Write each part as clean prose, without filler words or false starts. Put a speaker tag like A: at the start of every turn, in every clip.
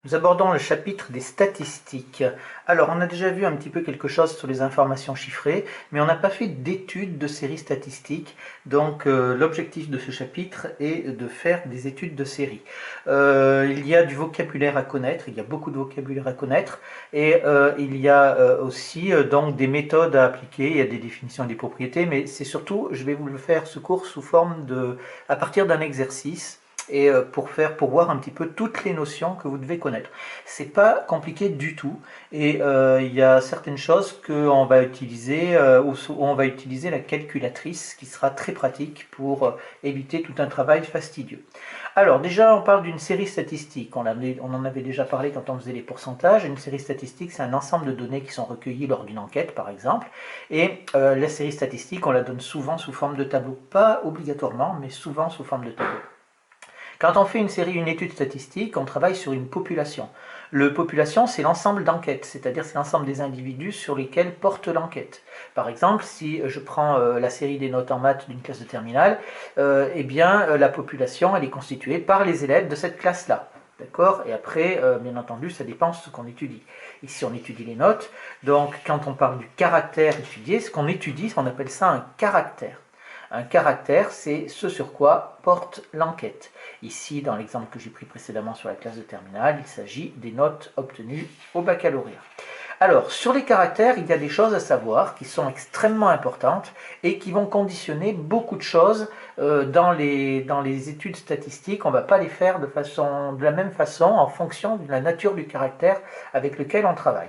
A: Nous abordons le chapitre des statistiques. Alors, on a déjà vu un petit peu quelque chose sur les informations chiffrées, mais on n'a pas fait d'études de séries statistiques. Donc, l'objectif de ce chapitre est de faire des études de séries. Il y a du vocabulaire à connaître, il y a beaucoup de vocabulaire à connaître, et il y a aussi donc des méthodes à appliquer, il y a des définitions et des propriétés, mais c'est surtout, je vais vous le faire ce cours sous forme à partir d'un exercice et pour voir un petit peu toutes les notions que vous devez connaître. C'est pas compliqué du tout et il y a certaines choses qu'on va utiliser où on va utiliser la calculatrice qui sera très pratique pour éviter tout un travail fastidieux. Alors déjà on parle d'une série statistique, on en avait déjà parlé quand on faisait les pourcentages. Une série statistique c'est un ensemble de données qui sont recueillies lors d'une enquête par exemple, et la série statistique on la donne souvent sous forme de tableau, pas obligatoirement mais souvent sous forme de tableau. Quand on fait une étude statistique, on travaille sur une population. La population, c'est l'ensemble d'enquêtes, c'est-à-dire c'est l'ensemble des individus sur lesquels porte l'enquête. Par exemple, si je prends la série des notes en maths d'une classe de terminale, eh bien la population, elle est constituée par les élèves de cette classe-là. D'accord? Et après, bien entendu, ça dépend de ce qu'on étudie. Ici, on étudie les notes. Donc, quand on parle du caractère étudié, ce qu'on étudie, on appelle ça un caractère. Un caractère, c'est ce sur quoi porte l'enquête. Ici, dans l'exemple que j'ai pris précédemment sur la classe de terminale, il s'agit des notes obtenues au baccalauréat. Alors, sur les caractères, il y a des choses à savoir qui sont extrêmement importantes et qui vont conditionner beaucoup de choses dans les études statistiques. On ne va pas les faire de la même façon en fonction de la nature du caractère avec lequel on travaille.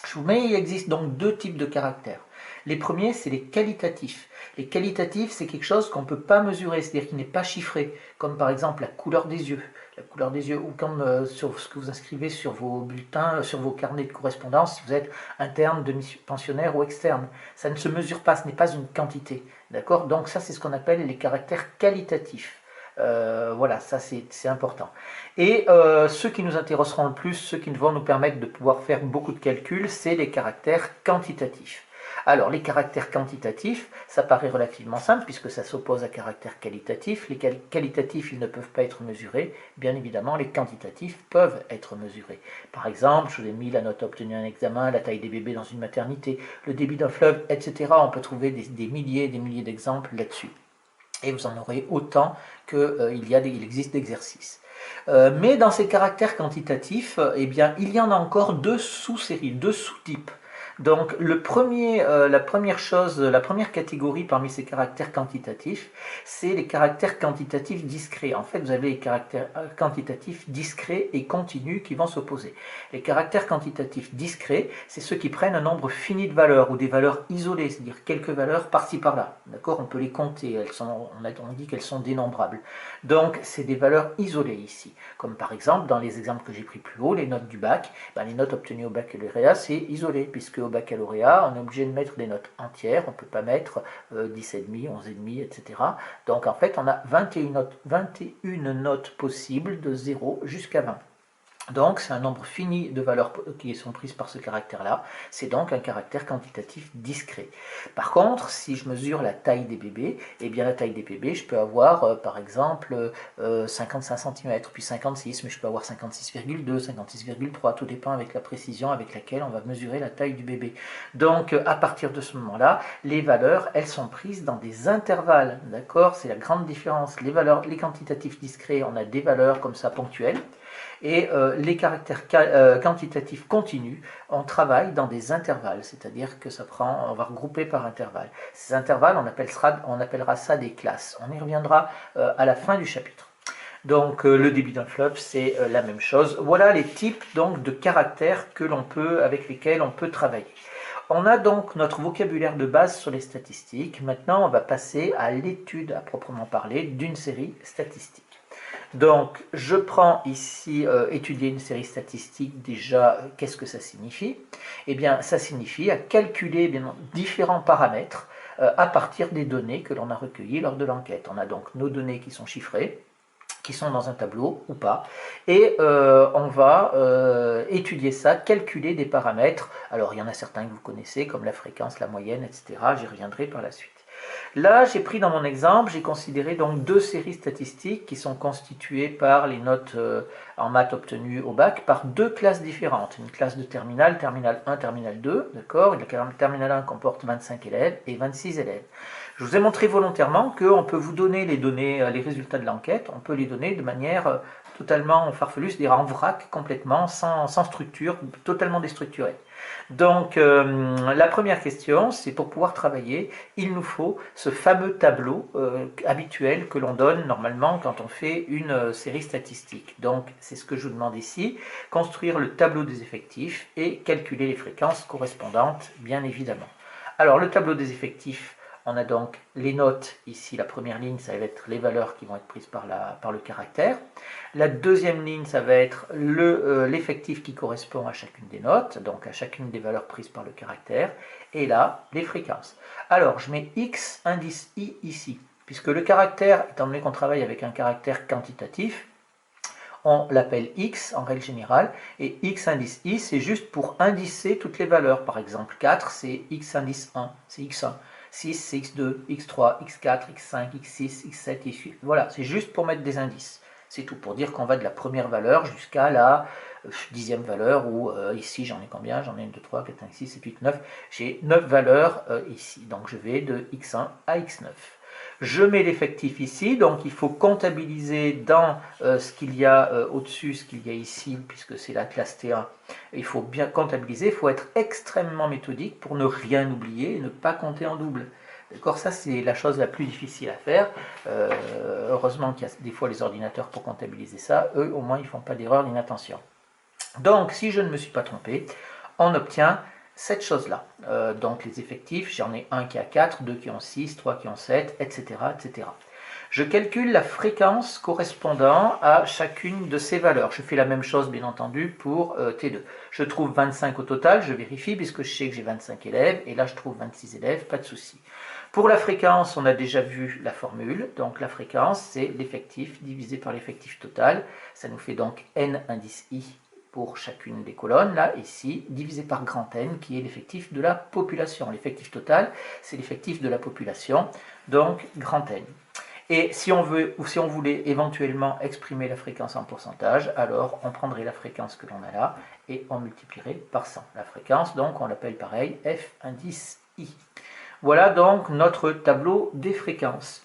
A: Je vous mets, il existe donc deux types de caractères. Les premiers, c'est les qualitatifs. Les qualitatifs, c'est quelque chose qu'on ne peut pas mesurer, c'est-à-dire qui n'est pas chiffré, comme par exemple la couleur des yeux. La couleur des yeux, ou comme sur ce que vous inscrivez sur vos bulletins, sur vos carnets de correspondance, si vous êtes interne, demi-pensionnaire ou externe. Ça ne se mesure pas, ce n'est pas une quantité. D'accord? Donc ça, c'est ce qu'on appelle les caractères qualitatifs. Voilà, ça c'est important. Et ceux qui nous intéresseront le plus, ceux qui vont nous permettre de pouvoir faire beaucoup de calculs, c'est les caractères quantitatifs. Alors, les caractères quantitatifs, ça paraît relativement simple puisque ça s'oppose à caractères qualitatifs. Les qualitatifs, ils ne peuvent pas être mesurés. Bien évidemment, les quantitatifs peuvent être mesurés. Par exemple, je vous ai mis la note obtenue à un examen, la taille des bébés dans une maternité, le débit d'un fleuve, etc. On peut trouver des milliers et des milliers d'exemples là-dessus. Et vous en aurez autant qu'il existe d'exercices. Mais dans ces caractères quantitatifs, eh bien, il y en a encore deux sous-séries, deux sous-types. Donc la première catégorie parmi ces caractères quantitatifs, c'est les caractères quantitatifs discrets. En fait, vous avez les caractères quantitatifs discrets et continus qui vont s'opposer. Les caractères quantitatifs discrets, c'est ceux qui prennent un nombre fini de valeurs ou des valeurs isolées, c'est-à-dire quelques valeurs par-ci par-là. D'accord? On peut les compter, on dit qu'elles sont dénombrables. Donc, c'est des valeurs isolées ici. Comme par exemple, dans les exemples que j'ai pris plus haut, les notes du bac, les notes obtenues au baccalauréat, c'est isolé, puisque au baccalauréat, on est obligé de mettre des notes entières, on ne peut pas mettre 10,5, 11,5, etc. Donc en fait, on a 21 notes possibles de 0 jusqu'à 20. Donc c'est un nombre fini de valeurs qui sont prises par ce caractère-là. C'est donc un caractère quantitatif discret. Par contre, si je mesure la taille des bébés, eh bien la taille des bébés, je peux avoir par exemple 55 cm, puis 56, mais je peux avoir 56,2, 56,3, tout dépend avec la précision avec laquelle on va mesurer la taille du bébé. Donc à partir de ce moment-là, les valeurs, elles sont prises dans des intervalles, d'accord? C'est la grande différence. Les quantitatifs discrets, on a des valeurs comme ça ponctuelles. Et les caractères quantitatifs continus, on travaille dans des intervalles, c'est-à-dire que on va regrouper par intervalles. Ces intervalles, on appellera ça des classes. On y reviendra à la fin du chapitre. Donc le débit d'un fleuve, c'est la même chose. Voilà les types donc de caractères avec lesquels on peut travailler. On a donc notre vocabulaire de base sur les statistiques. Maintenant, on va passer à l'étude à proprement parler d'une série statistique. Donc, je prends ici étudier une série statistique. Déjà, qu'est-ce que ça signifie? Eh bien, ça signifie à calculer différents paramètres à partir des données que l'on a recueillies lors de l'enquête. On a donc nos données qui sont chiffrées, qui sont dans un tableau ou pas, et on va étudier ça, calculer des paramètres. Alors, il y en a certains que vous connaissez, comme la fréquence, la moyenne, etc. J'y reviendrai par la suite. Là, j'ai pris dans mon exemple, j'ai considéré donc deux séries statistiques qui sont constituées par les notes en maths obtenues au bac par deux classes différentes. Une classe de terminale, terminale 1, terminale 2, d'accord. La terminale 1 comporte 25 élèves et 26 élèves. Je vous ai montré volontairement qu'on peut vous donner les données, les résultats de l'enquête, on peut les donner de manière totalement farfelue, c'est-à-dire en vrac complètement, sans structure, totalement déstructurée. Donc la première question, c'est pour pouvoir travailler, il nous faut ce fameux tableau habituel que l'on donne normalement quand on fait une série statistique. Donc c'est ce que je vous demande ici, construire le tableau des effectifs et calculer les fréquences correspondantes, bien évidemment. Alors le tableau des effectifs, on a donc les notes, ici la première ligne, ça va être les valeurs qui vont être prises par le caractère. La deuxième ligne, ça va être l'effectif qui correspond à chacune des notes, donc à chacune des valeurs prises par le caractère. Et là, les fréquences. Alors, je mets X indice I ici, puisque le caractère, étant donné qu'on travaille avec un caractère quantitatif, on l'appelle X en règle générale, et X indice I, c'est juste pour indicer toutes les valeurs. Par exemple, 4, c'est X indice 1, c'est X1. 6, c'est X2, X3, X4, X5, X6, X7, X8. Voilà, c'est juste pour mettre des indices. C'est tout, pour dire qu'on va de la première valeur jusqu'à la 10e valeur, ou ici j'en ai combien? J'en ai 1, 2, 3, 4, 5, 6, 7, 8, 9. J'ai 9 valeurs ici, donc je vais de X1 à X9. Je mets l'effectif ici, donc il faut comptabiliser dans ce qu'il y a au-dessus, ce qu'il y a ici, puisque c'est la classe T1. Il faut bien comptabiliser, il faut être extrêmement méthodique pour ne rien oublier et ne pas compter en double. D'accord, ça c'est la chose la plus difficile à faire. Heureusement qu'il y a des fois les ordinateurs pour comptabiliser ça. Eux, au moins, ils ne font pas d'erreur d'inattention. Donc, si je ne me suis pas trompé, on obtient cette chose-là. Donc, les effectifs, j'en ai un qui a 4, 2 qui ont 6, 3 qui ont 7, etc., etc. Je calcule la fréquence correspondant à chacune de ces valeurs. Je fais la même chose, bien entendu, pour T2. Je trouve 25 au total, je vérifie, puisque je sais que j'ai 25 élèves, et là je trouve 26 élèves, pas de souci. Pour la fréquence, on a déjà vu la formule. Donc la fréquence, c'est l'effectif divisé par l'effectif total. Ça nous fait donc N indice I pour chacune des colonnes, là, ici, divisé par grand N, qui est l'effectif de la population. L'effectif total, c'est l'effectif de la population, donc grand N. Et si on voulait éventuellement exprimer la fréquence en pourcentage, alors on prendrait la fréquence que l'on a là et on multiplierait par 100. La fréquence, donc, on l'appelle pareil, F indice I. Voilà donc notre tableau des fréquences,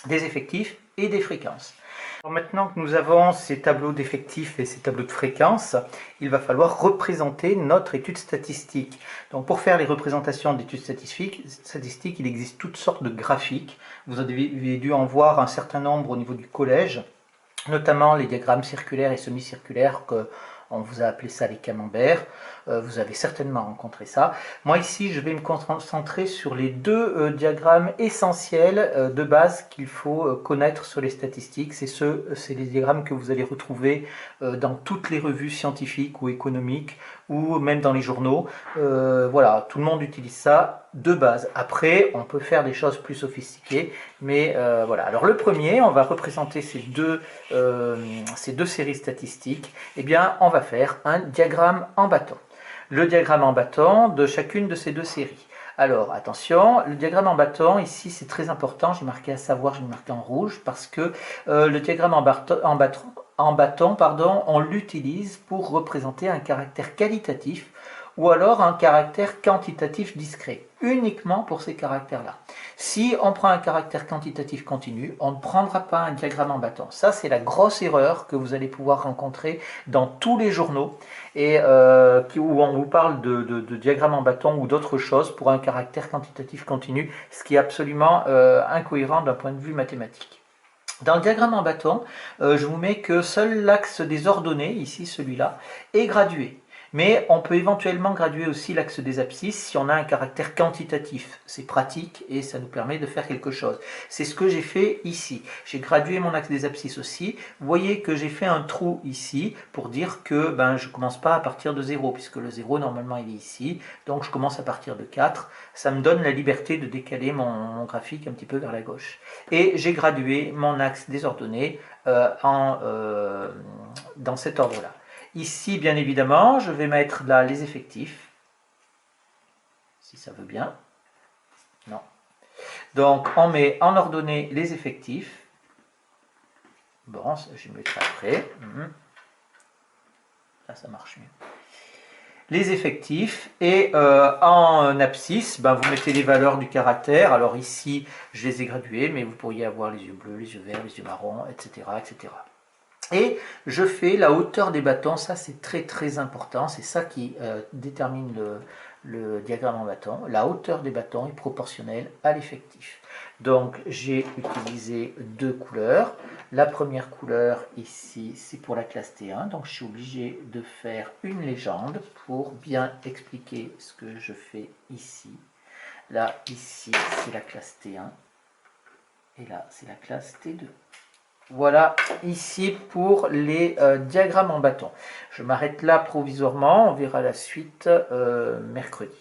A: des effectifs et des fréquences. Alors maintenant que nous avons ces tableaux d'effectifs et ces tableaux de fréquences, il va falloir représenter notre étude statistique. Donc pour faire les représentations d'études statistiques, il existe toutes sortes de graphiques. Vous avez dû en voir un certain nombre au niveau du collège, notamment les diagrammes circulaires et semi-circulaires on vous a appelé ça les camemberts, vous avez certainement rencontré ça. Moi ici, je vais me concentrer sur les deux diagrammes essentiels de base qu'il faut connaître sur les statistiques. C'est les diagrammes que vous allez retrouver dans toutes les revues scientifiques ou économiques, ou même dans les journaux. Voilà, tout le monde utilise ça de base. Après, on peut faire des choses plus sophistiquées, mais voilà. Alors le premier, on va représenter ces deux séries statistiques. Eh bien, on va faire un diagramme en bâton. Le diagramme en bâton de chacune de ces deux séries. Alors, attention, le diagramme en bâton, ici, c'est très important. J'ai marqué à savoir, j'ai marqué en rouge, parce que le diagramme en bâton, on l'utilise pour représenter un caractère qualitatif ou alors un caractère quantitatif discret, uniquement pour ces caractères-là. Si on prend un caractère quantitatif continu, on ne prendra pas un diagramme en bâton. Ça, c'est la grosse erreur que vous allez pouvoir rencontrer dans tous les journaux et où on vous parle de diagramme en bâton ou d'autres choses pour un caractère quantitatif continu, ce qui est absolument incohérent d'un point de vue mathématique. Dans le diagramme en bâton, je vous mets que seul l'axe des ordonnées, ici celui-là, est gradué. Mais on peut éventuellement graduer aussi l'axe des abscisses si on a un caractère quantitatif. C'est pratique et ça nous permet de faire quelque chose. C'est ce que j'ai fait ici. J'ai gradué mon axe des abscisses aussi. Vous voyez que j'ai fait un trou ici pour dire que je ne commence pas à partir de 0, puisque le 0 normalement il est ici. Donc je commence à partir de 4. Ça me donne la liberté de décaler mon graphique un petit peu vers la gauche. Et j'ai gradué mon axe des ordonnées dans cet ordre-là. Ici, bien évidemment, je vais mettre là les effectifs, si ça veut bien. Non. Donc on met en ordonnée les effectifs. Bon, je vais mettre après. Là, ça marche mieux. Les effectifs, et en abscisse, ben, vous mettez les valeurs du caractère. Alors ici, je les ai gradués, mais vous pourriez avoir les yeux bleus, les yeux verts, les yeux marrons, etc., etc. Et je fais la hauteur des bâtons. Ça, c'est très très important. C'est ça qui détermine le diagramme en bâton. La hauteur des bâtons est proportionnelle à l'effectif. Donc j'ai utilisé deux couleurs. La première couleur ici, c'est pour la classe T1. Donc je suis obligé de faire une légende pour bien expliquer ce que je fais ici. Là, ici, c'est la classe T1. Et là, c'est la classe T2. Voilà ici pour les diagrammes en bâton. Je m'arrête là provisoirement. On verra la suite mercredi.